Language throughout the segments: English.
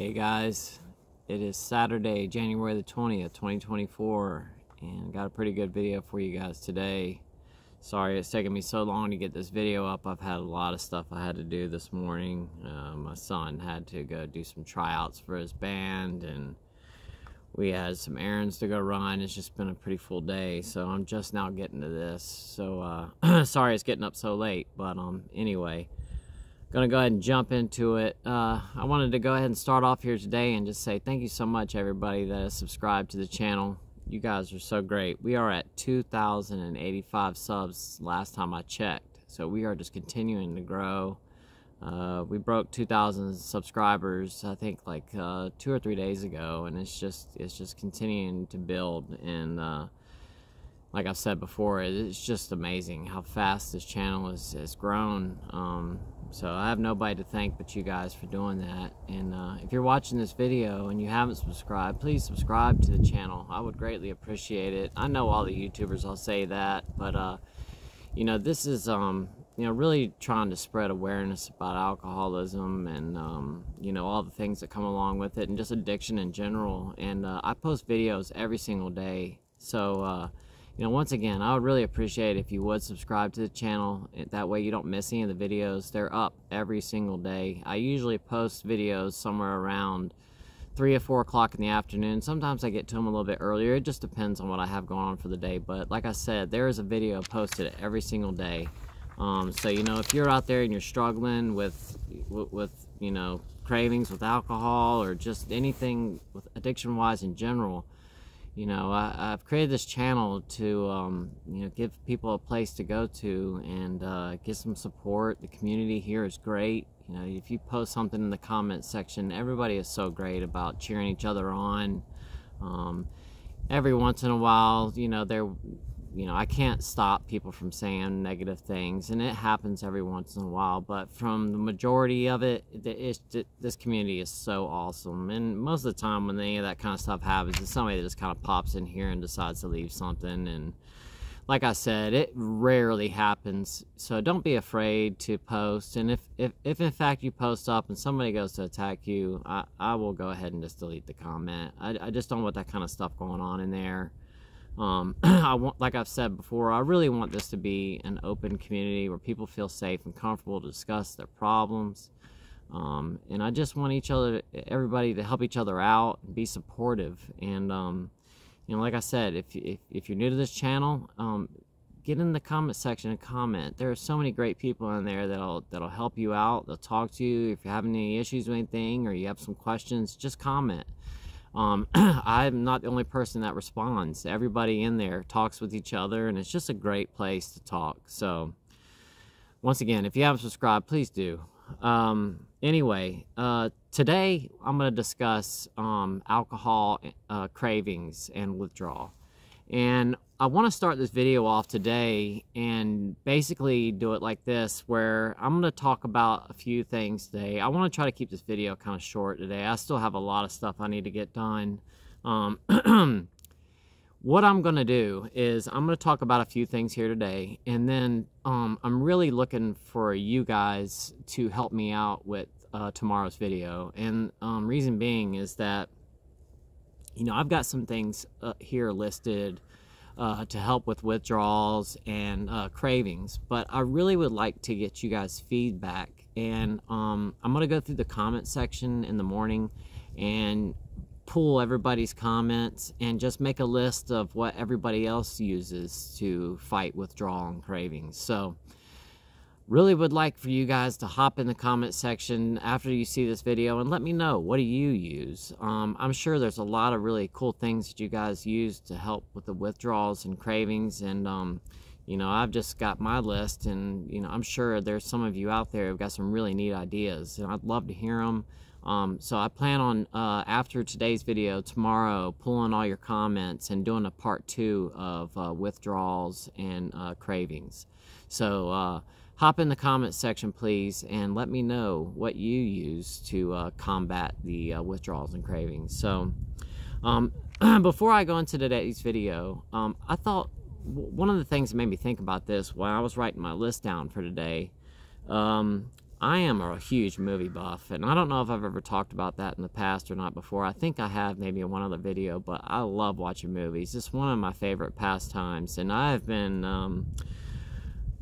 Hey guys, it is Saturday, January the 20th, 2024, and got a pretty good video for you guys today. Sorry it's taken me so long to get this video up. I've had a lot of stuff I had to do this morning. My son had to go do some tryouts for his band, and we had some errands to go run. It's just been a pretty full day, so I'm just now getting to this. So sorry it's getting up so late, but anyway, gonna go ahead and jump into it. I wanted to go ahead and start off here today and just say thank you so much everybody that has subscribed to the channel. You guys are so great. We are at 2,085 subs last time I checked, so we are just continuing to grow. We broke 2,000 subscribers I think like 2 or 3 days ago, and it's just continuing to build. And like I've said before, it's just amazing how fast this channel has grown. So I have nobody to thank but you guys for doing that. And if you're watching this video and you haven't subscribed, please subscribe to the channel. I would greatly appreciate it. I know all the YouTubers will say that, but you know, this is you know, really trying to spread awareness about alcoholism and you know, all the things that come along with it, and just addiction in general. And I post videos every single day, so you know, once again, I would really appreciate if you would subscribe to the channel. That way you don't miss any of the videos. They're up every single day. I usually post videos somewhere around 3 or 4 o'clock in the afternoon. Sometimes I get to them a little bit earlier. It just depends on what I have going on for the day. But like I said, there is a video posted every single day. So, you know, if you're out there and you're struggling with you know, cravings with alcohol, or just anything with addiction-wise in general, you know, I've created this channel to, you know, give people a place to go to and get some support. The community here is great. You know, if you post something in the comment section, everybody is so great about cheering each other on. Every once in a while, you know, I can't stop people from saying negative things, and it happens every once in a while, but from the majority of it, this community is so awesome. And most of the time when any of that kind of stuff happens, it's somebody that just kind of pops in here and decides to leave something. And like I said, it rarely happens, so don't be afraid to post. And if in fact you post up and somebody goes to attack you, I will go ahead and just delete the comment. I just don't want that kind of stuff going on in there. Like I've said before, I really want this to be an open community where people feel safe and comfortable to discuss their problems. And I just want everybody to help each other out and be supportive. And you know, like I said, if you're new to this channel, get in the comment section and comment. There are so many great people in there that'll help you out. They'll talk to you if you're having any issues with anything, or you have some questions. Just comment. I'm not the only person that responds. Everybody in there talks with each other, and it's just a great place to talk. So once again, if you haven't subscribed, please do. Anyway, today I'm going to discuss alcohol cravings and withdrawal. And I want to start this video off today and basically do it like this, where I'm going to talk about a few things today. I want to try to keep this video kind of short today. I still have a lot of stuff I need to get done. What I'm going to do is I'm going to talk about a few things here today, and then I'm really looking for you guys to help me out with tomorrow's video. And reason being is that, you know, I've got some things here listed to help with withdrawals and cravings, but I really would like to get you guys feedback. And I'm going to go through the comment section in the morning and pull everybody's comments and just make a list of what everybody else uses to fight withdrawal and cravings. So really would like for you guys to hop in the comment section after you see this video and let me know, what do you use? I'm sure there's a lot of really cool things that you guys use to help with the withdrawals and cravings. And you know, I've just got my list, and you know, I'm sure there's some of you out there who've got some really neat ideas, and I'd love to hear them. So I plan on after today's video, tomorrow, pulling all your comments and doing a part 2 of withdrawals and cravings. So hop in the comment section, please, and let me know what you use to combat the withdrawals and cravings. So before I go into today's video, I thought one of the things that made me think about this while I was writing my list down for today I am a huge movie buff, and I don't know if I've ever talked about that in the past or not before. I think I have, maybe in one other video, but I love watching movies. It's one of my favorite pastimes, and I have been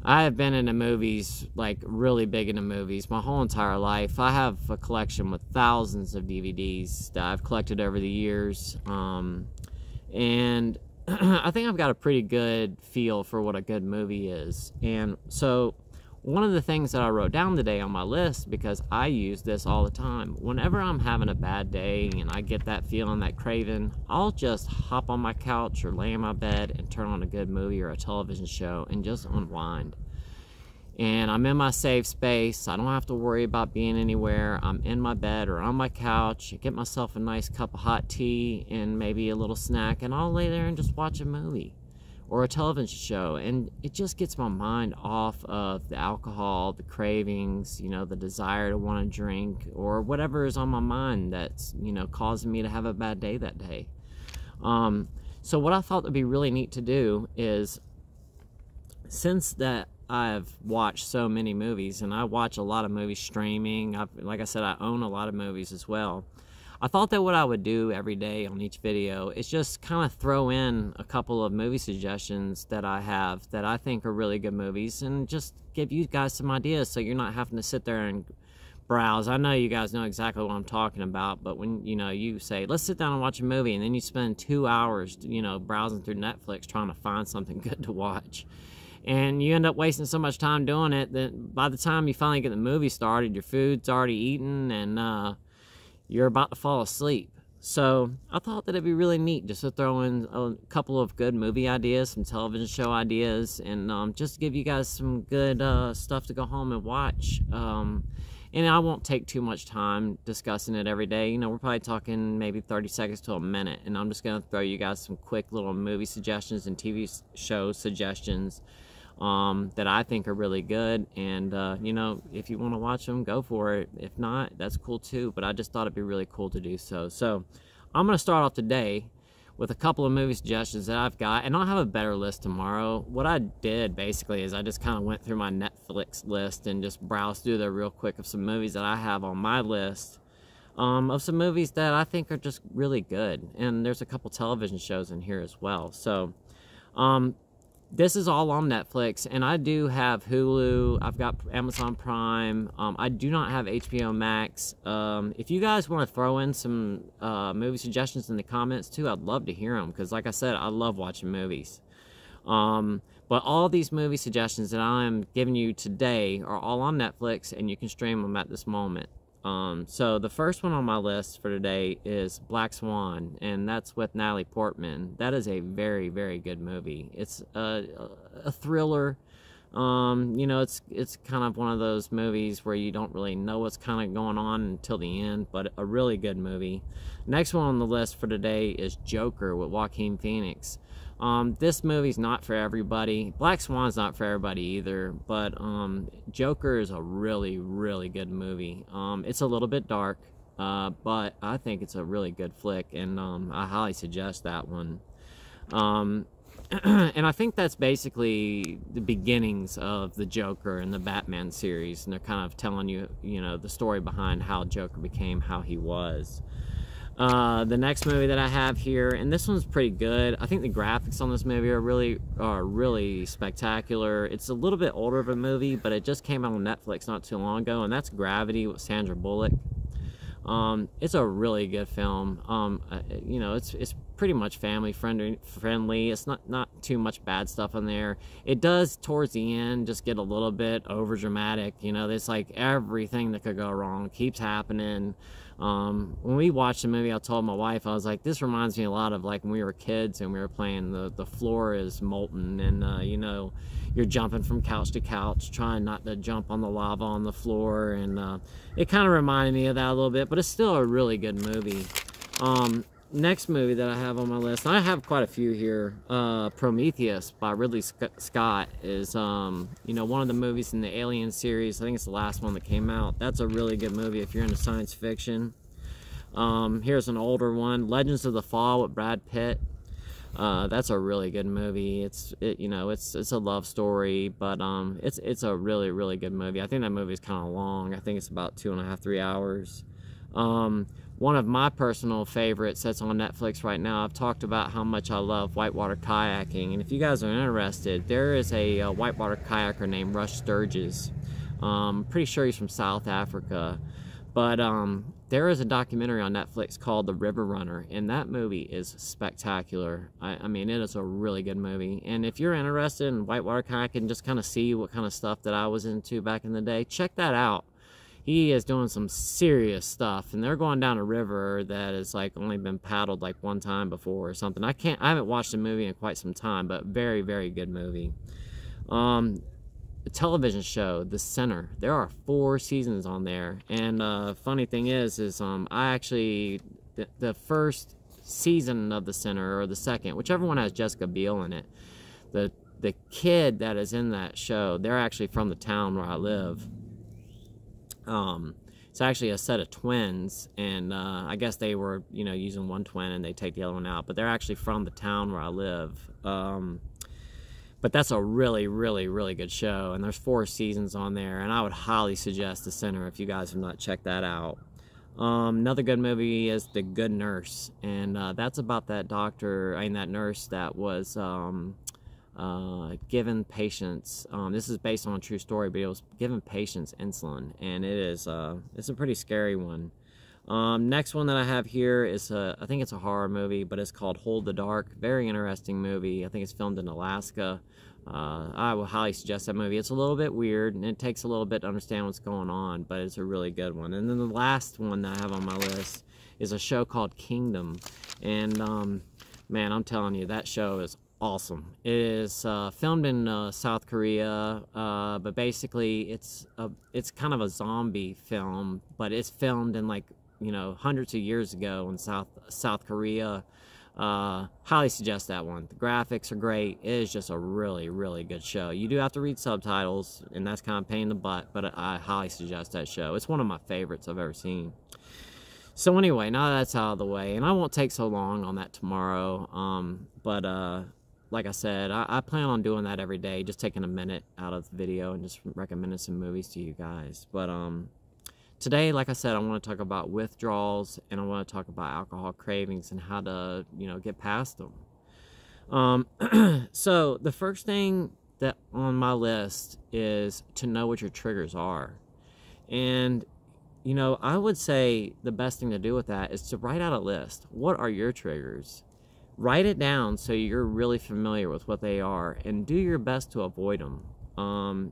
into movies, like really big into movies, my whole entire life. I have a collection with thousands of DVDs that I've collected over the years, and I think I've got a pretty good feel for what a good movie is. And so one of the things that I wrote down today on my list, because I use this all the time, whenever I'm having a bad day and I get that feeling, that craving, I'll just hop on my couch or lay in my bed and turn on a good movie or a television show and just unwind. And I'm in my safe space. I don't have to worry about being anywhere. I'm in my bed or on my couch. I get myself a nice cup of hot tea and maybe a little snack, and I'll lay there and just watch a movie or a television show, and it just gets my mind off of the alcohol, the cravings, you know, the desire to want to drink, or whatever is on my mind that's, you know, causing me to have a bad day that day. So what I thought would be really neat to do is, since that I've watched so many movies, and I watch a lot of movies streaming, like I said, I own a lot of movies as well. I thought that what I would do every day on each video is just kind of throw in a couple of movie suggestions that I have that I think are really good movies, and just give you guys some ideas so you're not having to sit there and browse. I know you guys know exactly what I'm talking about, but when, you know, you say, let's sit down and watch a movie, and then you spend 2 hours, you know, browsing through Netflix trying to find something good to watch. And you end up wasting so much time doing it that by the time you finally get the movie started, your food's already eaten, and you're about to fall asleep. So I thought that it'd be really neat just to throw in a couple of good movie ideas, some television show ideas, and just give you guys some good stuff to go home and watch. And I won't take too much time discussing it every day. You know, we're probably talking maybe 30 seconds to a minute, and I'm just going to throw you guys some quick little movie suggestions and TV show suggestions that I think are really good. And you know, if you want to watch them, go for it. If not, that's cool too, but I just thought it'd be really cool to do so. So I'm going to start off today with a couple of movie suggestions that I've got, and I'll have a better list tomorrow. What I did basically is I just kind of went through my Netflix list and just browsed through there real quick of some movies that I have on my list, of some movies that I think are just really good. And there's a couple television shows in here as well. So this is all on Netflix, and I do have Hulu. I've got Amazon Prime. I do not have HBO Max. If you guys want to throw in some movie suggestions in the comments too, I'd love to hear them, because like I said, I love watching movies. But all these movie suggestions that I'm giving you today are all on Netflix, and you can stream them at this moment. So the first one on my list for today is Black Swan, and that's with Natalie Portman. That is a very, very good movie. It's a thriller. You know, it's kind of one of those movies where you don't really know what's kind of going on until the end, but a really good movie. Next one on the list for today is Joker with Joaquin Phoenix. This movie's not for everybody. Black Swan's not for everybody either, but Joker is a really, really good movie. It's a little bit dark, but I think it's a really good flick, and I highly suggest that one. And I think that's basically the beginnings of the Joker and the Batman series, and they're kind of telling you, you know, the story behind how Joker became how he was. The next movie that I have here, and this one's pretty good. I think the graphics on this movie are really spectacular. It's a little bit older of a movie, but it just came out on Netflix not too long ago, and that's Gravity with Sandra Bullock. It's a really good film. You know, it's pretty much family friendly. It's not too much bad stuff in there. It does towards the end just get a little bit over dramatic. You know, there's like everything that could go wrong keeps happening. When we watched the movie, I told my wife, I was like, this reminds me a lot of like when we were kids and we were playing the floor is molten, and you know, you're jumping from couch to couch trying not to jump on the lava on the floor, and it kind of reminded me of that a little bit, but it's still a really good movie. Next movie that I have on my list, and I have quite a few here, Prometheus by Ridley Scott is, you know, one of the movies in the Alien series. I think it's the last one that came out. That's a really good movie if you're into science fiction. Here's an older one, Legends of the Fall with Brad Pitt. That's a really good movie. You know, it's a love story, but it's a really, really good movie. I think that movie is kind of long. I think it's about 2.5, 3 hours. One of my personal favorites that's on Netflix right now, I've talked about how much I love whitewater kayaking, and if you guys are interested, there is a whitewater kayaker named Rush Sturgis. Pretty sure he's from South Africa, but there is a documentary on Netflix called The River Runner, and that movie is spectacular. I mean, it is a really good movie, and if you're interested in whitewater kayaking, just kind of see what kind of stuff that I was into back in the day, check that out. He is doing some serious stuff, and they're going down a river that has like only been paddled like one time before or something. I haven't watched the movie in quite some time, but very, very good movie. The television show, The Sinner, there are 4 seasons on there, and funny thing is I actually, the first season of The Sinner, or the second, whichever one has Jessica Biel in it, the kid that is in that show, they're actually from the town where I live. It's actually a set of twins, and I guess they were, you know, using one twin and they take the other one out, but they're actually from the town where I live. But that's a really, really, really good show, and there's 4 seasons on there, and I would highly suggest The Sinner if you guys have not checked that out. Another good movie is The Good Nurse, and that's about that doctor, that nurse that was given patients, this is based on a true story, but it was giving patients insulin, and it's a pretty scary one. Next one that I have here is I think it's a horror movie, but it's called Hold the Dark. Very interesting movie. I think it's filmed in Alaska. I will highly suggest that movie. It's a little bit weird, and it takes a little bit to understand what's going on, but it's a really good one. And then the last one that I have on my list is a show called Kingdom, and man, I'm telling you, that show is awesome. It is filmed in South Korea, but basically it's kind of a zombie film, but it's filmed in, like, you know, hundreds of years ago in South Korea. Highly suggest that one. The graphics are great. It is just a really, really good show. You do have to read subtitles, and that's kind of a pain in the butt, but I highly suggest that show. It's one of my favorites I've ever seen. So anyway, now that that's out of the way, and I won't take so long on that tomorrow, but like I said, I plan on doing that every day, just taking a minute out of the video and just recommending some movies to you guys. But today, like I said, I want to talk about withdrawals, and I want to talk about alcohol cravings and how to, you know, get past them. So the first thing that on my list is to know what your triggers are. And, you know, I would say the best thing to do with that is to write out a list. What are your triggers? Write it down so you're really familiar with what they are, and do your best to avoid them.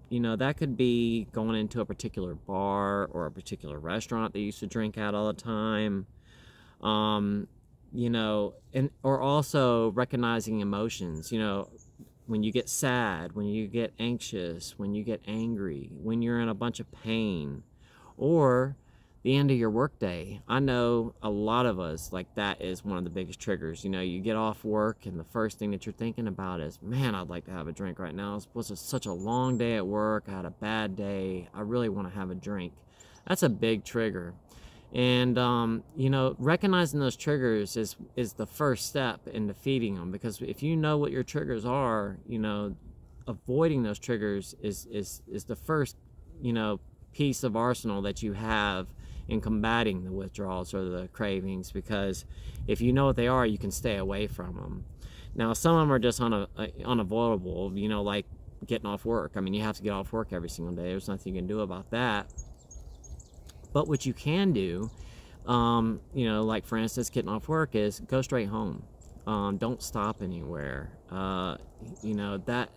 You know, that could be going into a particular bar or a particular restaurant that you used to drink at all the time. You know, or also recognizing emotions. You know, when you get sad, when you get anxious, when you get angry, when you're in a bunch of pain, or the end of your workday. I know a lot of us, like, that is one of the biggest triggers. You know, you get off work and the first thing that you're thinking about is, man, I'd like to have a drink right now. It was such a long day at work. I had a bad day. I really want to have a drink. That's a big trigger. And, you know, recognizing those triggers is the first step in defeating them, because if you know what your triggers are, you know, avoiding those triggers is the first, you know, piece of arsenal that you have in combating the withdrawals or the cravings, because if you know what they are, you can stay away from them. Now, some of them are just unavoidable, you know, like getting off work. I mean, you have to get off work every single day. There's nothing you can do about that. But what you can do, you know, like for instance, getting off work, is go straight home. Don't stop anywhere. You know, that,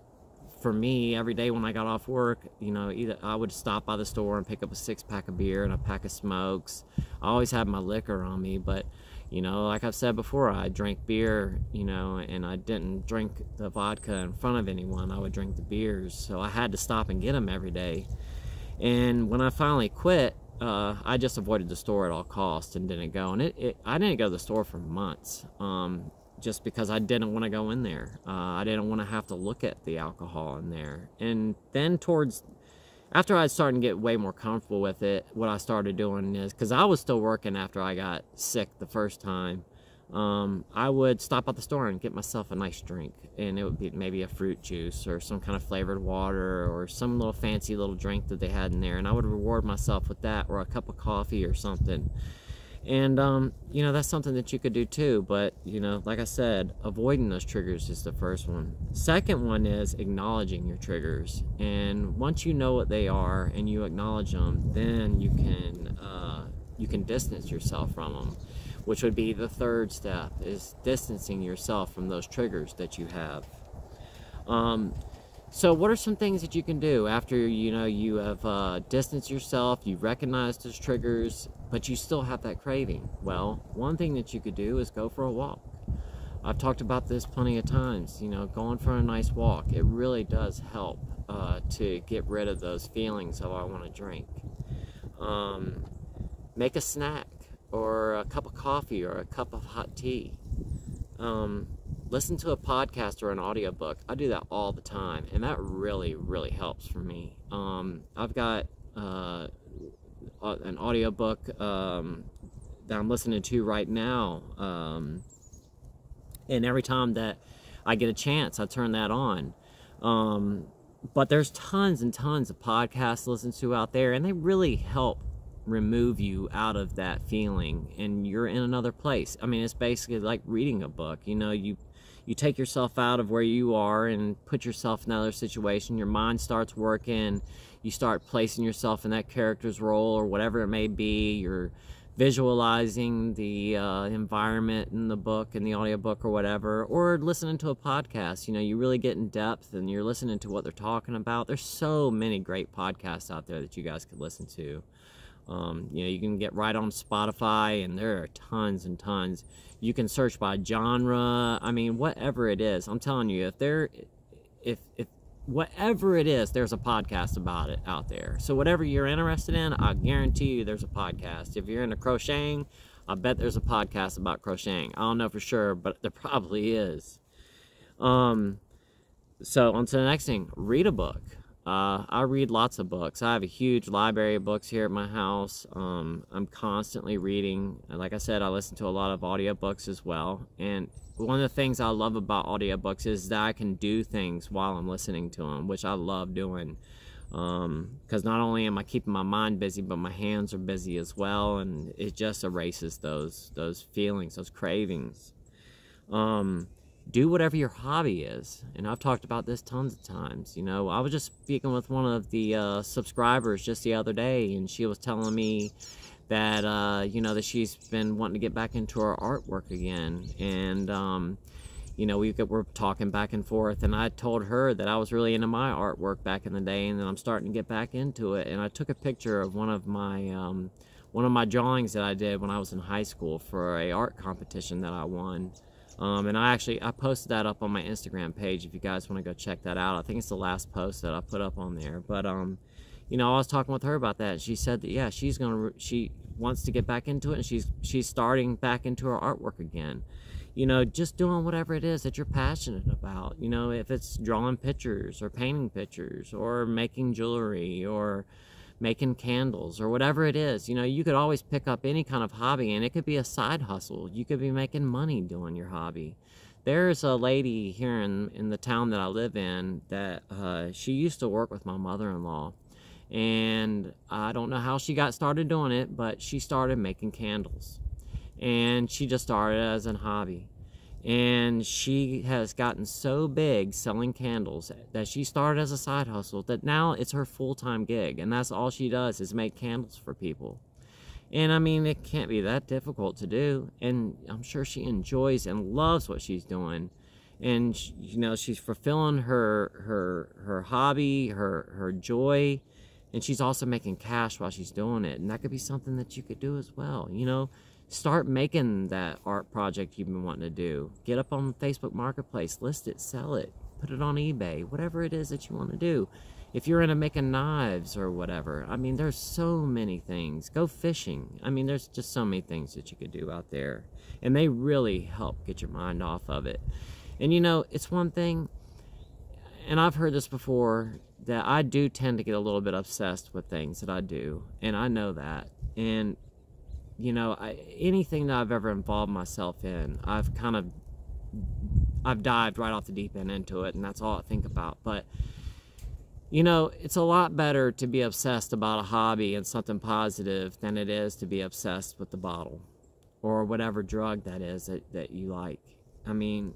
for me, every day when I got off work, you know, either I would stop by the store and pick up a 6-pack of beer and a pack of smokes. I always had my liquor on me, but, you know, like I've said before, I drank beer, you know, and I didn't drink the vodka in front of anyone. I would drink the beers, so I had to stop and get them every day. And when I finally quit, I just avoided the store at all costs and didn't go. And I didn't go to the store for months. Just because I didn't want to go in there. I didn't want to have to look at the alcohol in there. And then after I started to get way more comfortable with it, what I started doing is, because I was still working after I got sick the first time, I would stop at the store and get myself a nice drink, and it would be maybe a fruit juice or some kind of flavored water or some little fancy little drink that they had in there, and I would reward myself with that, or a cup of coffee or something. And you know, that's something that you could do too, but you know, like I said, avoiding those triggers is the first one. Second one is acknowledging your triggers, and once you know what they are and you acknowledge them, then you can distance yourself from them, which would be the third step, is distancing yourself from those triggers that you have. So what are some things that you can do after, you know, you have distanced yourself, you've recognized those triggers, but you still have that craving? Well, one thing that you could do is go for a walk. I've talked about this plenty of times, you know, going for a nice walk. It really does help to get rid of those feelings of I want to drink. Make a snack, or a cup of coffee, or a cup of hot tea. Listen to a podcast or an audiobook. I do that all the time, and that really, really helps for me. I've got an audiobook that I'm listening to right now, and every time that I get a chance, I turn that on. But there's tons and tons of podcasts to listen to out there, and they really help remove you out of that feeling, and you're in another place. I mean, it's basically like reading a book. You know, you take yourself out of where you are and put yourself in another situation. Your mind starts working. You start placing yourself in that character's role, or whatever it may be. You're visualizing the environment in the book, in the audiobook, or whatever, or listening to a podcast. You know, you really get in depth and you're listening to what they're talking about. There's so many great podcasts out there that you guys could listen to. You know, you can get right on Spotify, and there are tons and tons. You can search by genre. I mean, whatever it is, I'm telling you, if whatever it is, there's a podcast about it out there. So whatever you're interested in, I guarantee you there's a podcast. If you're into crocheting, I bet there's a podcast about crocheting. I don't know for sure, but there probably is. So on to the next thing, read a book. I read lots of books. I have a huge library of books here at my house. I'm constantly reading. Like I said, I listen to a lot of audiobooks as well. And one of the things I love about audiobooks is that I can do things while I'm listening to them, which I love doing. Because not only am I keeping my mind busy, but my hands are busy as well, and it just erases those feelings, those cravings. Do whatever your hobby is, and I've talked about this tons of times. You know, I was just speaking with one of the subscribers just the other day, and she was telling me that you know, that she's been wanting to get back into her artwork again, and you know, we're talking back and forth, and I told her that I was really into my artwork back in the day, and then I'm starting to get back into it. And I took a picture of one of my drawings that I did when I was in high school for a art competition that I won. And I posted that up on my Instagram page if you guys want to go check that out. I think it's the last post that I put up on there. But you know, I was talking with her about that, and she said that, yeah, she wants to get back into it, and she's starting back into her artwork again. You know, just doing whatever it is that you're passionate about. You know, if it's drawing pictures or painting pictures or making jewelry or making candles or whatever it is. You know, you could always pick up any kind of hobby, and it could be a side hustle. You could be making money doing your hobby. There's a lady here in the town that I live in that she used to work with my mother-in-law, and I don't know how she got started doing it, but she started making candles, and she just started as a hobby. And she has gotten so big selling candles that she started as a side hustle that now it's her full-time gig, and that's all she does is make candles for people. And I mean, it can't be that difficult to do, and I'm sure she enjoys and loves what she's doing. And you know, she's fulfilling her hobby, her joy, and she's also making cash while she's doing it. And that could be something that you could do as well. You know, start making that art project you've been wanting to do. Get up on Facebook Marketplace, list it, sell it, put it on eBay, whatever it is that you want to do. If you're into making knives or whatever, I mean, there's so many things. Go fishing. I mean, there's just so many things that you could do out there, and they really help get your mind off of it. And you know, it's one thing, and I've heard this before, that I do tend to get a little bit obsessed with things that I do, and I know that. And you know, anything that I've ever involved myself in, I've dived right off the deep end into it, and that's all I think about. But, you know, it's a lot better to be obsessed about a hobby and something positive than it is to be obsessed with the bottle or whatever drug that is that you like. I mean,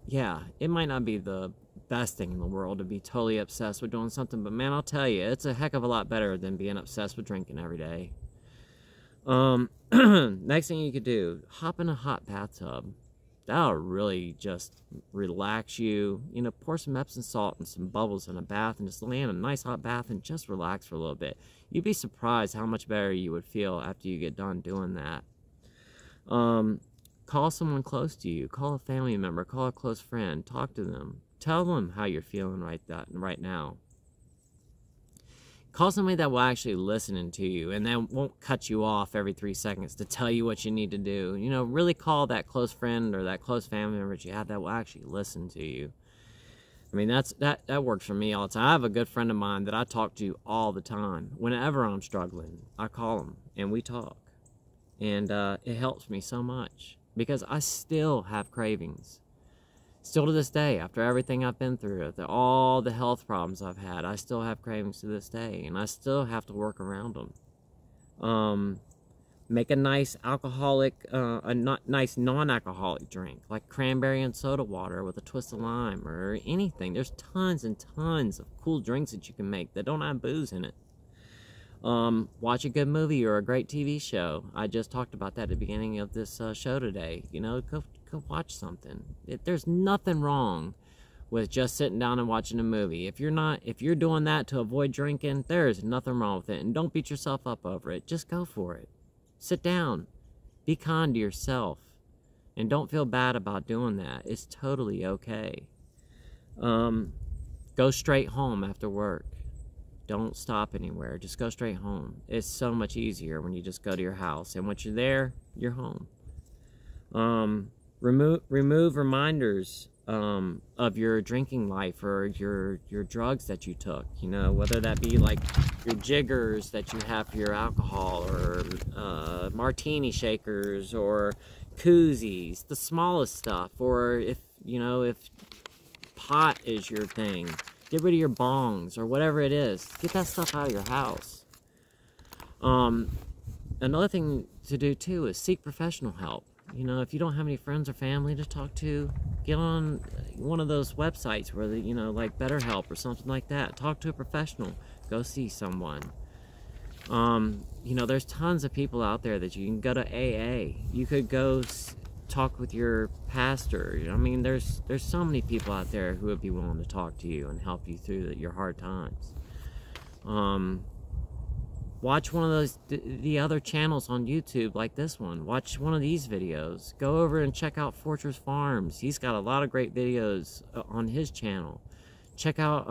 yeah, it might not be the best thing in the world to be totally obsessed with doing something, but man, I'll tell you, it's a heck of a lot better than being obsessed with drinking every day. Next thing you could do, hop in a hot bathtub. That'll really just relax you. You know, pour some Epsom salt and some bubbles in a bath and just lay in a nice hot bath and just relax for a little bit. You'd be surprised how much better you would feel after you get done doing that. Call someone close to you. Call a family member. Call a close friend. Talk to them. Tell them how you're feeling right now. Call somebody that will actually listen to you and that won't cut you off every 3 seconds to tell you what you need to do. You know, really call that close friend or that close family member that you have that will actually listen to you. I mean, that works for me all the time. I have a good friend of mine that I talk to all the time. Whenever I'm struggling, I call him and we talk. And it helps me so much because I still have cravings. Still to this day, after everything I've been through, after all the health problems I've had, I still have cravings to this day, and I still have to work around them. Make a nice alcoholic, nice non-alcoholic drink, like cranberry and soda water with a twist of lime or anything. There's tons and tons of cool drinks that you can make that don't have booze in it. Watch a good movie or a great TV show. I just talked about that at the beginning of this show today. You know, go watch something. There's nothing wrong with just sitting down and watching a movie. If you're doing that to avoid drinking, there's nothing wrong with it. And don't beat yourself up over it. Just go for it. Sit down. Be kind to yourself. And don't feel bad about doing that. It's totally okay. Go straight home after work. Don't stop anywhere. Just go straight home. It's so much easier when you just go to your house. And once you're there, you're home. Remove reminders of your drinking life or your drugs that you took. You know, whether that be like your jiggers that you have for your alcohol or martini shakers or koozies, the smallest stuff. Or if pot is your thing, get rid of your bongs or whatever it is. Get that stuff out of your house. Another thing to do too is seek professional help. You know, if you don't have any friends or family to talk to, get on one of those websites where they, like BetterHelp or something like that. Talk to a professional. Go see someone. There's tons of people out there that you can go to AA. You could go talk with your pastor. I mean, there's so many people out there who would be willing to talk to you and help you through your hard times. Watch one of the other channels on YouTube like this one. Watch one of these videos. Go over and check out Fortress Farms. He's got a lot of great videos on his channel. Check out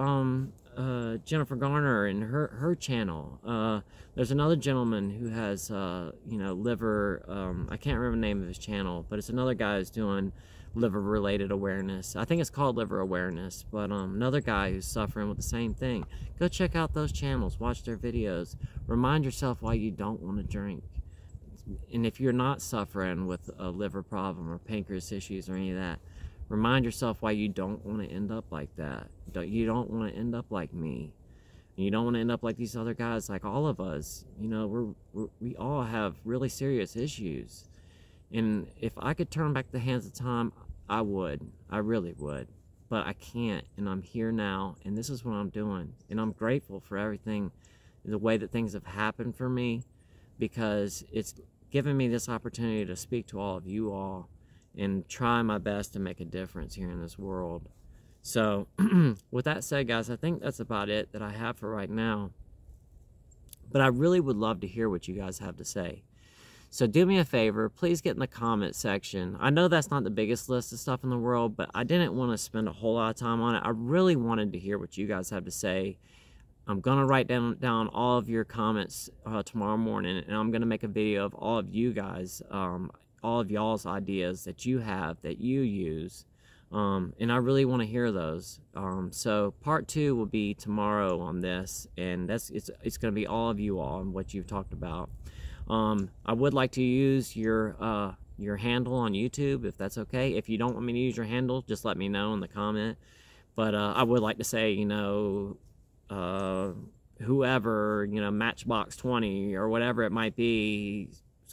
Jennifer Garner and her channel. There's another gentleman who has liver. I can't remember the name of his channel, but it's another guy who's doing liver-related awareness. I think it's called liver awareness, but another guy who's suffering with the same thing. Go check out those channels. Watch their videos. Remind yourself why you don't want to drink. And if you're not suffering with a liver problem or pancreas issues or any of that, remind yourself why you don't want to end up like that. You don't want to end up like me. You don't want to end up like these other guys, like all of us. We all have really serious issues. And if I could turn back the hands of time, I would. I really would. But I can't, and I'm here now, and this is what I'm doing. And I'm grateful for everything, the way that things have happened for me, because it's given me this opportunity to speak to all of you all and try my best to make a difference here in this world. So, with that said, guys, I think that's about it that I have for right now. But I really would love to hear what you guys have to say. So do me a favor, please get in the comment section. I know that's not the biggest list of stuff in the world, but I didn't want to spend a whole lot of time on it. I really wanted to hear what you guys have to say. I'm going to write down all of your comments tomorrow morning, and I'm going to make a video of all of you guys, all of y'all's ideas that you have, that you use. And I really want to hear those. So part 2 will be tomorrow on this, and it's going to be all of you all and what you've talked about. I would like to use your handle on YouTube, if that's okay. If you don't want me to use your handle, just let me know in the comment. But I would like to say, you know, whoever, you know, Matchbox 20 or whatever it might be,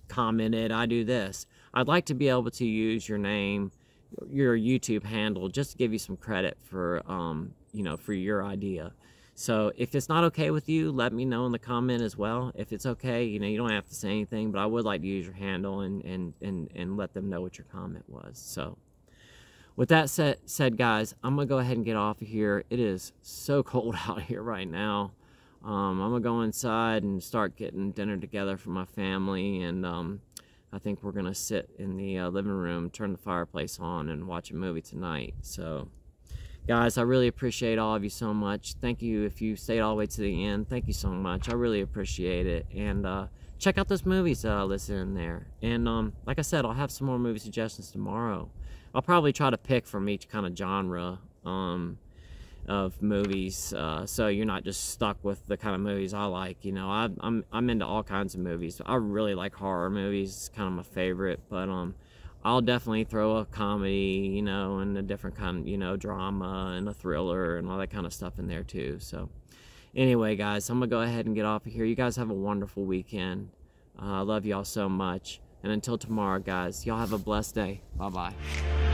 commented, I do this. I'd like to be able to use your name, your YouTube handle, just to give you some credit for, you know, for your idea. So if it's not okay with you, let me know in the comment as well. If it's okay, you know, you don't have to say anything, but I would like to use your handle and let them know what your comment was. So with that said, guys, I'm going to go ahead and get off of here. It is so cold out here right now. I'm going to go inside and start getting dinner together for my family, and I think we're going to sit in the living room, turn the fireplace on, and watch a movie tonight. So guys, I really appreciate all of you so much. Thank you if you stayed all the way to the end. Thank you so much. I really appreciate it. And check out those movies that I listed in there. And like I said, I'll have some more movie suggestions tomorrow. I'll probably try to pick from each kind of genre of movies, so you're not just stuck with the kind of movies I like. You know, I'm into all kinds of movies. I really like horror movies. It's kind of my favorite. But I'll definitely throw a comedy, you know, and a different kind of, you know, drama and a thriller and all that kind of stuff in there too. So anyway, guys, I'm gonna go ahead and get off of here. You guys have a wonderful weekend. I love y'all so much. And until tomorrow, guys, y'all have a blessed day. Bye-bye.